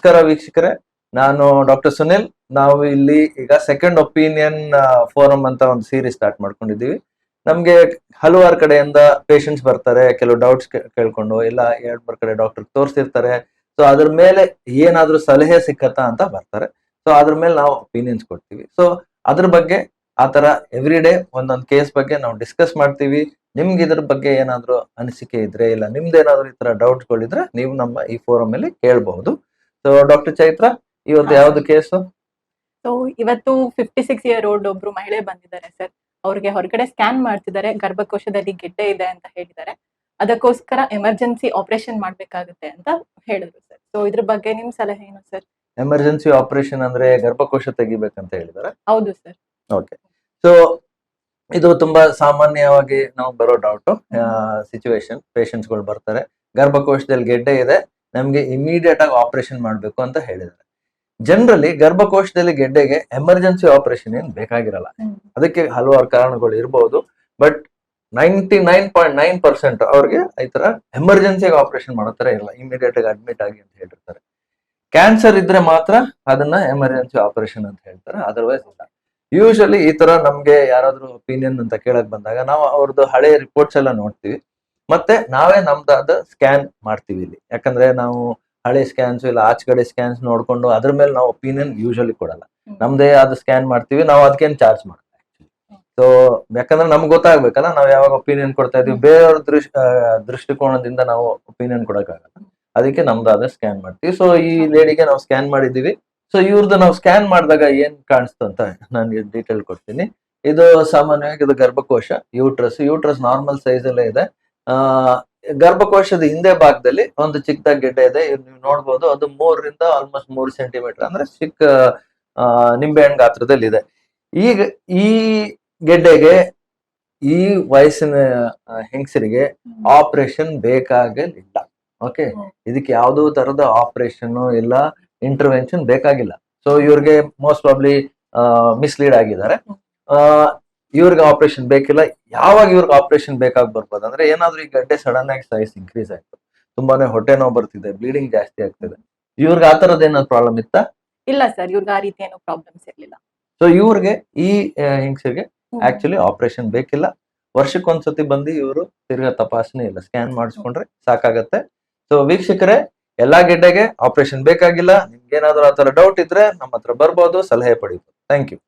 ನಮಸ್ಕಾರ ವೀಕ್ಷಕರೇ, ನಾನು ಡಾಕ್ಟರ್ ಸುನಿಲ್. ನಾವು ಇಲ್ಲಿ ಈಗ ಸೆಕೆಂಡ್ ಒಪಿನಿಯನ್ ಫೋರಂ ಅಂತ ಒಂದು ಸೀರೀಸ್ ಸ್ಟಾರ್ಟ್ ಮಾಡ್ಕೊಂಡಿದ್ದೀವಿ. ನಮ್ಗೆ ಹಲವಾರು ಕಡೆಯಿಂದ ಪೇಷಂಟ್ಸ್ ಬರ್ತಾರೆ, ಕೆಲವು ಡೌಟ್ಸ್ ಕೇಳ್ಕೊಂಡು, ಇಲ್ಲ 2-3 ಕಡೆ ಡಾಕ್ಟರ್ ತೋರಿಸಿರ್ತಾರೆ. ಸೊ ಅದ್ರ ಮೇಲೆ ಏನಾದ್ರೂ ಸಲಹೆ ಸಿಕ್ಕತ್ತಾ ಅಂತ ಬರ್ತಾರೆ. ಸೊ ಅದ್ರ ಮೇಲೆ ನಾವು ಒಪಿನಿಯನ್ಸ್ ಕೊಡ್ತೀವಿ. ಸೊ ಅದ್ರ ಬಗ್ಗೆ ಆತರ ಎವ್ರಿ ಡೇ ಒಂದೊಂದು ಕೇಸ್ ಬಗ್ಗೆ ನಾವು ಡಿಸ್ಕಸ್ ಮಾಡ್ತೀವಿ. ನಿಮ್ಗೆ ಇದ್ರ ಬಗ್ಗೆ ಏನಾದ್ರು ಅನಿಸಿಕೆ ಇದ್ರೆ, ಇಲ್ಲ ನಿಮ್ದೇನಾದ್ರು ಈ ತರ ಡೌಟ್ಸ್ಗಳಿದ್ರೆ ನೀವು ನಮ್ಮ ಈ ಫೋರಂ ಅಲ್ಲಿ ಕೇಳಬಹುದು. ಸೊ ಡಾಕ್ಟರ್ ಚೈತ್ರ, ಇವತ್ತು ಯಾವ್ದು ಕೇಸು? ಸೊ ಇವತ್ತು 56 ಇಯರ್ ಓಲ್ಡ್ ಒಬ್ರು ಮಹಿಳೆ ಬಂದಿದ್ದಾರೆ ಸರ್. ಅವ್ರಿಗೆ ಹೊರಗಡೆ ಸ್ಕ್ಯಾನ್ ಮಾಡ್ತಿದ್ದಾರೆ, ಗರ್ಭಕೋಶದಲ್ಲಿ ಗೆಡ್ಡೆ ಇದೆ ಅಂತ ಹೇಳಿದ್ದಾರೆ. ಅದಕ್ಕೋಸ್ಕರ ಎಮರ್ಜೆನ್ಸಿ ಆಪರೇಷನ್ ಮಾಡ್ಬೇಕಾಗುತ್ತೆ ಅಂತ ಹೇಳಿದ್ರು ಸರ್. ಸೊ ಇದ್ರ ಬಗ್ಗೆ ನಿಮ್ ಸಲಹೆ ಏನು ಸರ್? ಎಮರ್ಜೆನ್ಸಿ ಆಪರೇಷನ್ ಅಂದ್ರೆ ಗರ್ಭಕೋಶ ತೆಗಿಬೇಕಂತ ಹೇಳಿದಾರೆ. ಹೌದು ಸರ್. ಓಕೆ. ಸೊ ಇದು ತುಂಬಾ ಸಾಮಾನ್ಯವಾಗಿ ನಾವು ಬರೋ ಡೌಟ್ ಸಿಚುವೇಶನ್. ಪೇಷಂಟ್ಸ್ ಗಳು ಬರ್ತಾರೆ, ಗರ್ಭಕೋಶದಲ್ಲಿ ಗೆಡ್ಡೆ ಇದೆ, ನಮ್ಗೆ ಇಮಿಡಿಯೇಟ್ ಆಗಿ ಆಪರೇಷನ್ ಮಾಡ್ಬೇಕು ಅಂತ ಹೇಳಿದ್ದಾರೆ. ಜನರಲಿ ಗರ್ಭಕೋಶದಲ್ಲಿ ಗೆಡ್ಡೆಗೆ ಎಮರ್ಜೆನ್ಸಿ ಆಪರೇಷನ್ ಏನ್ ಬೇಕಾಗಿರಲ್ಲ. ಅದಕ್ಕೆ ಹಲವಾರು ಕಾರಣಗಳು ಇರಬಹುದು. ಬಟ್ 99.9% ಅವ್ರಿಗೆ ಈ ತರ ಎಮರ್ಜೆನ್ಸಿಯಾಗಿ ಆಪರೇಷನ್ ಮಾಡೋ ತರ ಇಲ್ಲ, ಇಮಿಡಿಯೇಟ್ ಆಗಿ ಅಡ್ಮಿಟ್ ಆಗಿ ಅಂತ ಹೇಳಿರ್ತಾರೆ. ಕ್ಯಾನ್ಸರ್ ಇದ್ರೆ ಮಾತ್ರ ಅದನ್ನ ಎಮರ್ಜೆನ್ಸಿ ಆಪರೇಷನ್ ಅಂತ ಹೇಳ್ತಾರೆ, ಅದರ್ವೈಸ್ ಇಲ್ಲ. ಯೂಶಲಿ ಈ ತರ ನಮ್ಗೆ ಯಾರಾದ್ರೂ ಒಪಿನಿಯನ್ ಅಂತ ಕೇಳಕ್ ಬಂದಾಗ ನಾವು ಅವ್ರದ್ದು ಹಳೆ ರಿಪೋರ್ಟ್ಸ್ ಎಲ್ಲ ನೋಡ್ತೀವಿ, ಮತ್ತೆ ನಾವೇ ನಮ್ದಾದ ಸ್ಕ್ಯಾನ್ ಮಾಡ್ತೀವಿ ಇಲ್ಲಿ. ಯಾಕಂದ್ರೆ ನಾವು ಹಳೆ ಸ್ಕ್ಯಾನ್ಸ್ ಇಲ್ಲ ಆಚೆಗಡೆ ಸ್ಕ್ಯಾನ್ಸ್ ನೋಡ್ಕೊಂಡು ಅದ್ರ ಮೇಲೆ ನಾವು ಒಪಿನಿಯನ್ ಯೂಶಲಿ ಕೊಡಲ್ಲ. ನಮ್ದೇ ಆದ ಸ್ಕ್ಯಾನ್ ಮಾಡ್ತೀವಿ, ನಾವು ಅದಕ್ಕೇನು ಚಾರ್ಜ್ ಮಾಡಲ್ಲ. ಸೊ ಯಾಕಂದ್ರೆ ನಮ್ಗೆ ಗೊತ್ತಾಗ್ಬೇಕಲ್ಲ ನಾವು ಯಾವಾಗ ಒಪಿನಿಯನ್ ಕೊಡ್ತಾ ಇದೀವಿ. ಬೇರೆಯವ್ರ ದೃಷ್ಟಿಕೋನದಿಂದ ನಾವು ಒಪಿನಿಯನ್ ಕೊಡಕ್ಕಾಗಲ್ಲ, ಅದಕ್ಕೆ ನಮ್ದಾದ ಸ್ಕ್ಯಾನ್ ಮಾಡ್ತೀವಿ. ಸೊ ಈ ಲೇಡಿಗೆ ನಾವು ಸ್ಕ್ಯಾನ್ ಮಾಡಿದೀವಿ. ಸೊ ಇವ್ರದ್ದು ನಾವು ಸ್ಕ್ಯಾನ್ ಮಾಡಿದಾಗ ಏನ್ ಕಾಣಿಸ್ತು ಅಂತ ನಾನು ಡೀಟೇಲ್ ಕೊಡ್ತೀನಿ. ಇದು ಸಾಮಾನ್ಯವಾಗಿ ಇದು ಗರ್ಭಕೋಶ, ಯೂಟ್ರಸ್ ನಾರ್ಮಲ್ ಸೈಜ್ ಅಲ್ಲೇ ಇದೆ. ಗರ್ಭಕೋಶದ ಹಿಂದೆ ಭಾಗದಲ್ಲಿ ಒಂದು ಚಿಕ್ಕದಾಗಿ ಗೆಡ್ಡೆ ಇದೆ, ನೀವು ನೋಡ್ಬೋದು. ಅದು 3 ಆಲ್ಮೋಸ್ಟ್ 3 ಸೆಂಟಿಮೀಟರ್, ಅಂದ್ರೆ ಚಿಕ್ಕ ನಿಂಬೆಹಣ್ಣು ಗಾತ್ರದಲ್ಲಿ ಇದೆ. ಈಗ ಈ ಗೆಡ್ಡೆಗೆ ಈ ವಯಸ್ಸಿನ ಹೆಂಗಸರಿಗೆ ಆಪರೇಷನ್ ಬೇಕಾಗಲಿಲ್ಲ. ಓಕೆ, ಇದಕ್ಕೆ ಯಾವುದೋ ತರದ ಆಪರೇಷನ್ ಇಲ್ಲ ಇಂಟರ್ವೆನ್ಷನ್ ಬೇಕಾಗಿಲ್ಲ. ಸೊ ಇವ್ರಿಗೆ ಮೋಸ್ಟ್ ಪ್ರಾಬ್ಲಿ ಮಿಸ್ಲೀಡ್ ಆಗಿದ್ದಾರೆ. ಇವ್ರಿಗೆ ಆಪರೇಷನ್ ಬೇಕಿಲ್ಲ. ಯಾವಾಗ ಇವ್ರಿಗೆ ಆಪರೇಷನ್ ಬೇಕಾಗಿ ಬರ್ಬೋದು ಅಂದ್ರೆ ಏನಾದ್ರೂ ಈ ಗಡ್ಡೆ ಸಡನ್ ಆಗಿ ಸೈಜ್ ಇನ್ಕ್ರೀಸ್ ಆಯ್ತು, ತುಂಬಾನೇ ಹೊಟ್ಟೆ ನೋವು ಬರ್ತಿದೆ, ಬ್ಲೀಡಿಂಗ್ ಜಾಸ್ತಿ ಆಗ್ತಿದೆ. ಇವ್ರಿಗೆ ಆ ತರದ ಏನಾದ್ರು ಪ್ರಾಬ್ಲಮ್ ಇತ್ತಾ? ಇಲ್ಲ ಸರ್, ಇವ್ರಿಗೆ ಆ ರೀತಿ ಏನೋ ಪ್ರಾಬ್ಲಮ್ಸ್ ಇರಲಿಲ್ಲ. ಸೊ ಇವ್ರಿಗೆ ಈ ಹೆಂಗಸರಿಗೆ ಆಕ್ಚುಲಿ ಆಪರೇಷನ್ ಬೇಕಿಲ್ಲ. ವರ್ಷಕ್ಕೊಂದ್ಸತಿ ಬಂದು ಇವರು ತಿರ್ಗಾ ತಪಾಸಣೆ ಇಲ್ಲ ಸ್ಕ್ಯಾನ್ ಮಾಡಿಸ್ಕೊಂಡ್ರೆ ಸಾಕಾಗತ್ತೆ. ಸೊ ವೀಕ್ಷಕರೇ, ಎಲ್ಲಾ ಗೆಡ್ಡೆಗೆ ಆಪರೇಷನ್ ಬೇಕಾಗಿಲ್ಲ. ನಿಮ್ಗೆ ಏನಾದ್ರು ಆ ತರ ಡೌಟ್ ಇದ್ರೆ ನಮ್ಮ ಹತ್ರ ಬರ್ಬೋದು, ಸಲಹೆ ಪಡಿಬೋದು. Thank you.